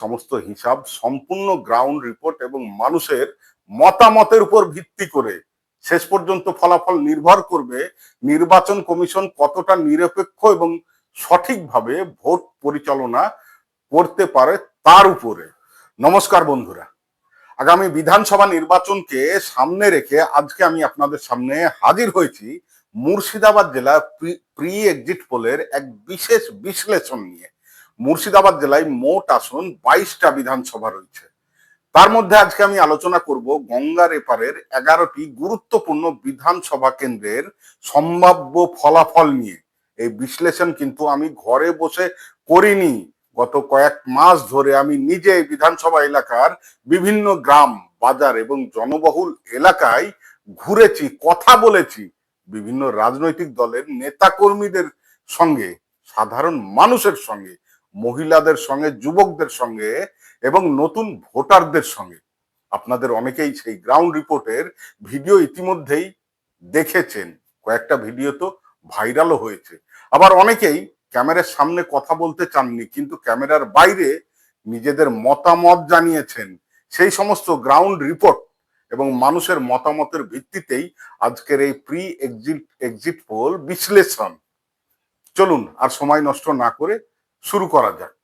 সমস্ত হিসাব সম্পূর্ণ গ্রাউন্ড রিপোর্ট এবং মানুষের মতামতের উপর ভিত্তি করে শেষ পর্যন্ত ফলাফল নির্ভর করবে নির্বাচন কমিশন কতটা নিরপেক্ষ এবং সঠিকভাবে ভোট পরিচালনা করতে পারে তার উপরে। নমস্কার বন্ধুরা, আগামী বিধানসভা নির্বাচনকে সামনে রেখে আজকে আমি আপনাদের সামনে হাজির হয়েছি মুর্শিদাবাদ জেলা প্রি এক্সিট পোলের এক বিশেষ বিশ্লেষণ নিয়ে। মুর্শিদাবাদ জেলায় মোট আসন 22টা বিধানসভা রয়েছে। তার মধ্যে আজকে আমি আলোচনা করব গঙ্গার এপারের 11টি গুরুত্বপূর্ণ বিধানসভা কেন্দ্রের সম্ভাব্য ফলাফল নিয়ে। এই বিশ্লেষণ কিন্তু আমি ঘরে বসে করিনি, গত কয়েক মাস ধরে আমি নিজে বিধানসভা এলাকার বিভিন্ন গ্রাম, বাজার এবং জনবহুল এলাকায় ঘুরেছি, কথা বলেছি বিভিন্ন রাজনৈতিক দলের নেতা কর্মীদের সঙ্গে, সাধারণ মানুষের সঙ্গে, মহিলাদের সঙ্গে, যুবকদের সঙ্গে এবং নতুন ভোটারদের সঙ্গে। আপনাদের অনেকেই সেই গ্রাউন্ড রিপোর্টের ভিডিও ইতিমধ্যেই দেখেছেন, কয়েকটা ভিডিও তো ভাইরালও হয়েছে। আবার অনেকেই ক্যামেরার সামনে কথা বলতে চাননি, কিন্তু ক্যামেরার বাইরে নিজেদের মতামত জানিয়েছেন। সেই সমস্ত গ্রাউন্ড রিপোর্ট এবং মানুষের মতামতের ভিত্তিতেই আজকের এই প্রি এক্সিট পোল বিশ্লেষণ। চলুন আর সময় নষ্ট না করে শুরু করা যাক।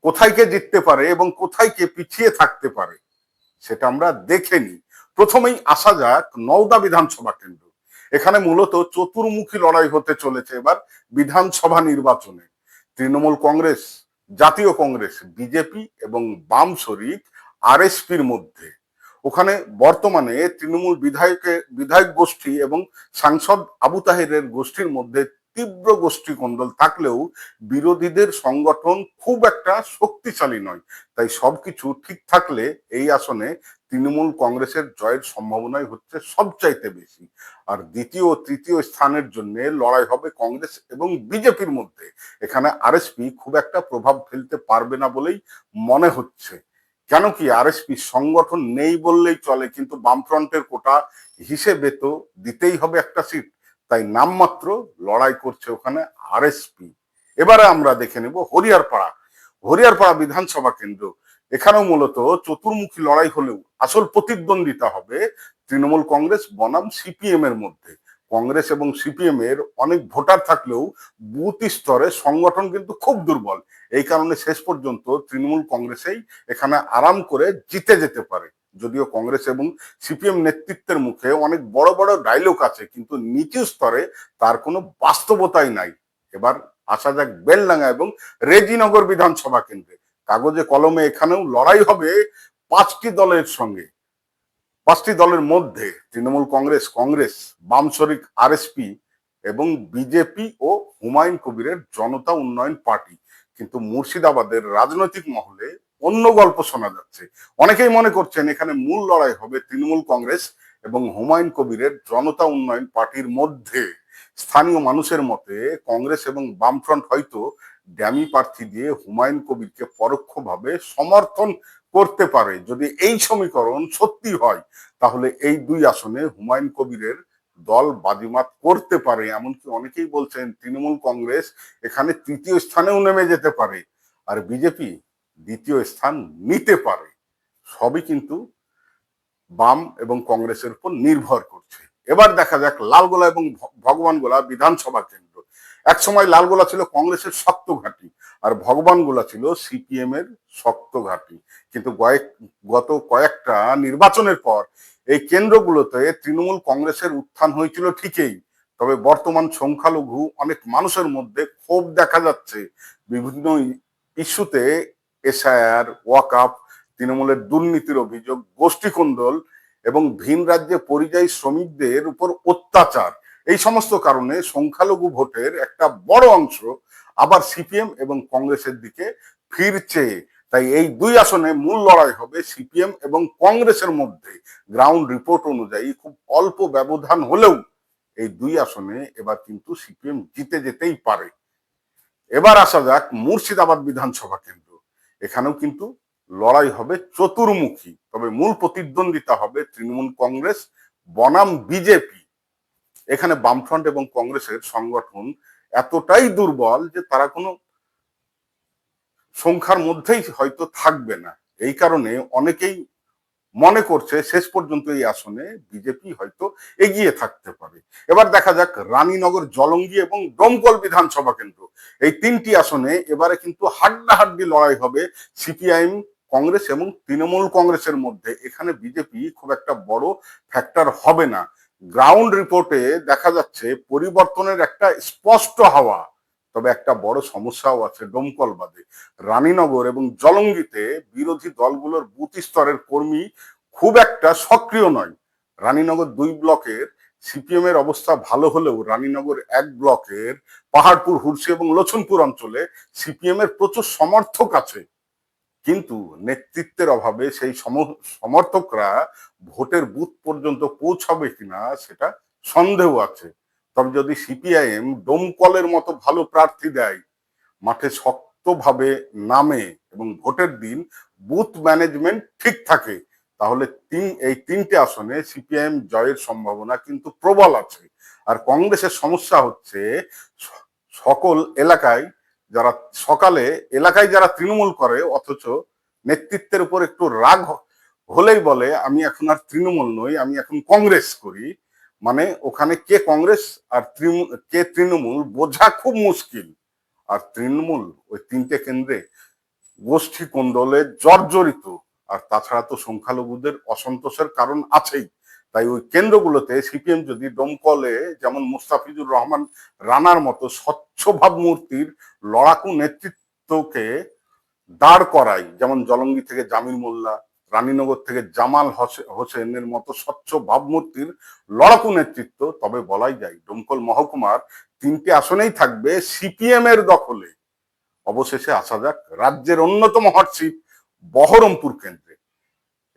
কোথায় কে জিততে পারে এবং কোথায় কে পিছিয়ে থাকতে পারে সেটা আমরা দেখে নিই। প্রথমেই আসা যাক নওদা বিধানসভা কেন্দ্র। এখানে মূলত চতুর্মুখী লড়াই হতে চলেছে এবার বিধানসভা নির্বাচনে। তৃণমূল কংগ্রেস, জাতীয় কংগ্রেস, বিজেপি এবং বাম শরিক আরএসপির মধ্যে। ওখানে বর্তমানে তৃণমূল বিধায়ক গোষ্ঠী এবং সাংসদ আবু তাহেরের গোষ্ঠীর মধ্যে তীব্র গোষ্ঠী কোন্দল থাকলেও বিরোধীদের সংগঠন খুব একটা শক্তিশালী নয়। তাই সবকিছু ঠিক থাকলে এই আসনে তৃণমূল কংগ্রেসের জয়ের সম্ভাবনাই হচ্ছে সবচাইতে বেশি। আর দ্বিতীয় ও তৃতীয় স্থানের জন্য লড়াই হবে কংগ্রেস এবং বিজেপির মধ্যে। এখানে আরএসপি খুব একটা প্রভাব ফেলতে পারবে না বলেই মনে হচ্ছে। কেন কি, আরএসপি সংগঠন নেই বললেই চলে, কিন্তু বামফ্রন্টের কোটা হিসেবে তো দিতেই হবে একটা সিট, তাই নামমাত্র লড়াই করছে ওখানে আরএসপি। এবারে আমরা দেখে নেব হরিয়ারপাড়া বিধানসভা কেন্দ্র। এখানেও মূলত চতুর্মুখী লড়াই হলেও আসল প্রতিদ্বন্দ্বিতা হবে তৃণমূল কংগ্রেস বনাম সিপিএম এর মধ্যে। কংগ্রেস এবং সিপিএম এর অনেক ভোটার থাকলেও বুথ স্তরে সংগঠন কিন্তু খুব দুর্বল। এই কারণে শেষ পর্যন্ত তৃণমূল কংগ্রেসেই এখানে আরাম করে জিতে যেতে পারে। যদিও কংগ্রেস এবং সিপিএম নেতৃত্বের মুখে অনেক বড় বড় ডায়লগ আছে, কিন্তু নিচু স্তরে তার কোনো বাস্তবতাই নাই। এবার আসা যাক বেলডাঙ্গা এবং রেজিনগর বিধানসভা কেন্দ্রে। কাগজে কলমে এখানেও লড়াই হবে 5টি দলের সঙ্গে। 5টি দলের মধ্যে তৃণমূল কংগ্রেস, বাম শরিক আরএসপি এবং বিজেপি ও হুমায়ুন কবিরের জনতা উন্নয়ন পার্টি। কিন্তু মুর্শিদাবাদের রাজনৈতিক মহলে অন্য গল্প শোনা যাচ্ছে। অনেকেই মনে করছেন এখানে মূল লড়াই হবে তৃণমূল কংগ্রেস এবং হুমায়ুন কবিরের জনতা উন্নয়ন পার্টির মধ্যে। স্থানীয় মানুষের মতে কংগ্রেস এবং বামফ্রন্ট হয়তো ড্যামি প্রার্থী দিয়ে হুমায়ুন কবিরকে পরোক্ষভাবে সমর্থন করতে পারে। যদি এই সমীকরণ সত্যি হয়, তাহলে এই দুই আসনে হুমায়ুন কবিরের দল বাজিমাত করতে পারে। এমনকি অনেকেই বলছেন তৃণমূল কংগ্রেস এখানে তৃতীয় স্থানেও নেমে যেতে পারে, আর বিজেপি দ্বিতীয় স্থান নিতে পারে। সবই কিন্তু বাম এবং কংগ্রেসের উপর নির্ভর করছে। এবার দেখা যাক লালগোলা এবং ভগবানগোলা বিধানসভা কেন্দ্র। এক সময় লালগোলা ছিল কংগ্রেসের শক্ত ঘাঁটি, আর ভগবানগোলা ছিল সিপিএম এর শক্ত ঘাঁটি। কিন্তু গত কয়েকটা নির্বাচনের পর এই কেন্দ্রগুলোতে তৃণমূল কংগ্রেসের উত্থান হয়েছিল ঠিকই, তবে বর্তমান সংখ্যালঘু অনেক মানুষের মধ্যে ক্ষোভ দেখা যাচ্ছে। বিভিন্ন ইস্যুতে এসআইআর, ওয়াকআপ, তৃণমূলের দুর্নীতির অভিযোগ, গোষ্ঠী কোন্দল এবং ভিন রাজ্যে পরিযায়ী শ্রমিকদের উপর অত্যাচার, এই সমস্ত কারণে সংখ্যালঘু ভোটের একটা বড় অংশ আবার সিপিএম এবং কংগ্রেসের দিকে ফিরছে। তাই এই দুই আসনে মূল লড়াই হবে সিপিএম এবং কংগ্রেসের মধ্যে। গ্রাউন্ড রিপোর্ট অনুযায়ী খুব অল্প ব্যবধান হলেও এই দুই আসনে এবার কিন্তু সিপিএম জিতে যেতেই পারে। এবার আসা যাক মুর্শিদাবাদ বিধানসভা কেন্দ্র। এখানেও কিন্তু লড়াই হবে চতুর্মুখী, তবে মূল প্রতিদ্বন্দ্বিতা হবে তৃণমূল কংগ্রেস বনাম বিজেপি। এখানে বামফ্রন্ট এবং কংগ্রেসের সংগঠন এতটাই দুর্বল যে তারা কোনো সংখ্যার মধ্যেই হয়তো থাকবে না। এই কারণে অনেকেই মনে করছে শেষ পর্যন্ত এই আসনে বিজেপি হয়তো এগিয়ে থাকতে পারে। এবার দেখা যাক রানীনগর, জলঙ্গি এবং ডোমকল বিধানসভা কেন্দ্র, এই তিনটি আসনে এবারে কিন্তু হাড্ডাহাড্ডি লড়াই হবে সিপিআইএম, কংগ্রেস এবং তৃণমূল কংগ্রেসের মধ্যে। এখানে বিজেপি খুব একটা বড় ফ্যাক্টর হবে না। গ্রাউন্ড রিপোর্টে দেখা যাচ্ছে পরিবর্তনের একটা স্পষ্ট হাওয়া, তবে একটা বড় সমস্যাও আছে ডোমকল বাদে। রানীনগর এবং জলঙ্গিতে বিরোধী দলগুলোর বুথ স্তরের কর্মী খুব একটা সক্রিয় নয়। রানীনগর 2 ব্লকের সিপিএম এর অবস্থা ভালো হলেও রানীনগর 1 ব্লকের পাহাড়পুর, হুরসি এবং লছনপুর অঞ্চলে সিপিএম এর প্রচুর সমর্থক আছে, কিন্তু নেতৃত্বের অভাবে সেই সমর্থকরা ভোটের বুথ পর্যন্ত পৌঁছাবে কিনা সেটা সন্দেহ আছে। তবে যদি সিপিআইএম ডোমকলের মতো ভালো প্রার্থী দেয়, মাঠে শক্তভাবে নামে এবং ভোটের দিন বুথ ম্যানেজমেন্ট ঠিক থাকে, তাহলে এই তিনটে আসনে সিপিআইএম জয়ের সম্ভাবনা কিন্তু প্রবল আছে। আর কংগ্রেসের সমস্যা হচ্ছে সকল এলাকায় যারা এলাকায় যারা তৃণমূল করে, অথচ নেতৃত্বের উপর একটু রাগ হলেই বলে আমি এখন আর তৃণমূল নই, আমি এখন কংগ্রেস করি। মানে ওখানে কে কংগ্রেস আর কে তৃণমূল বোঝা খুব মুশকিল। আর তৃণমূল ওই তিনটে কেন্দ্রে গোষ্ঠী কোন্দলে জর্জরিত। আর তাছাড়া তো সংখ্যালঘুদের অসন্তোষের কারণ আছেই। তাই ওই কেন্দ্রগুলোতে সিপিএম যদি ডোমকলে যেমন মুস্তাফিজুর রহমান রানার মতো স্বচ্ছ ভাবমূর্তির লড়াকু নেতৃত্বকে দাঁড় করায়, যেমন জলঙ্গি থেকে জামিল মোল্লা, রানীনগর থেকে জামাল হোসেনের মতো স্বচ্ছ ভাবমূর্তির লড়াকু নেতৃত্ব, তবে বলাই যায় ডোমকল মহকুমার তিনটি আসনেই থাকবে সিপিএম এর দখলে। অবশেষে আসা যাক রাজ্যের অন্যতম হট সিট বহরমপুর কেন্দ্রে।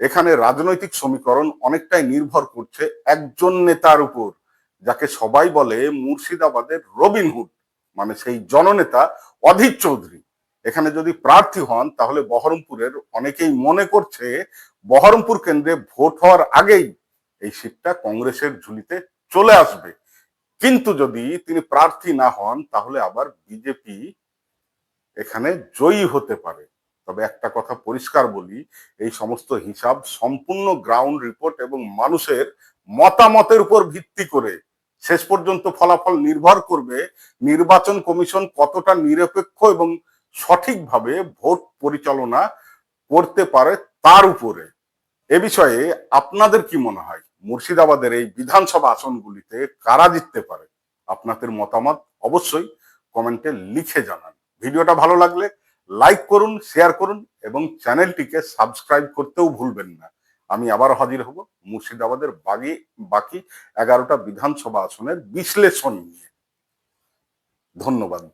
এখানে রাজনৈতিক সমীকরণ অনেকটাই নির্ভর করছে একজন নেতার উপর, যাকে সবাই বলে মুর্শিদাবাদের রবিনহুড, মানে সেই জননেতা অধীর চৌধুরী। এখানে যদি প্রার্থী হন তাহলে বহরমপুরের অনেকেই মনে করছে বহরমপুর কেন্দ্রে ভোট হওয়ার আগেই এই সিটটা কংগ্রেসের ঝুলিতে চলে আসবে। কিন্তু যদি তিনি প্রার্থী না হন তাহলে আবার বিজেপি এখানে জয়ী হতে পারে। তবে একটা কথা পরিষ্কার বলি, এই সমস্ত হিসাব সম্পূর্ণ গ্রাউন্ড রিপোর্ট এবং মানুষের মতামতের উপর ভিত্তি করে। শেষ পর্যন্ত ফলাফল নির্ভর করবে নির্বাচন কমিশন কতটা নিরপেক্ষ এবং সঠিকভাবে ভোট পরিচালনা করতে পারে তার উপরে। এ বিষয়ে আপনাদের কি মনে হয়? মুর্শিদাবাদের এই বিধানসভা আসনগুলিতে কারা জিততে পারে? আপনাদের মতামত অবশ্যই কমেন্টে লিখে জানান। ভিডিওটা ভালো লাগলে লাইক করুন, শেয়ার করুন এবং চ্যানেলটিকে সাবস্ক্রাইব করতেও ভুলবেন না। আমি আবার হাজির হব মুর্শিদাবাদের বাকি 11টা বিধানসভা আসনের বিশ্লেষণ নিয়ে। ধন্যবাদ।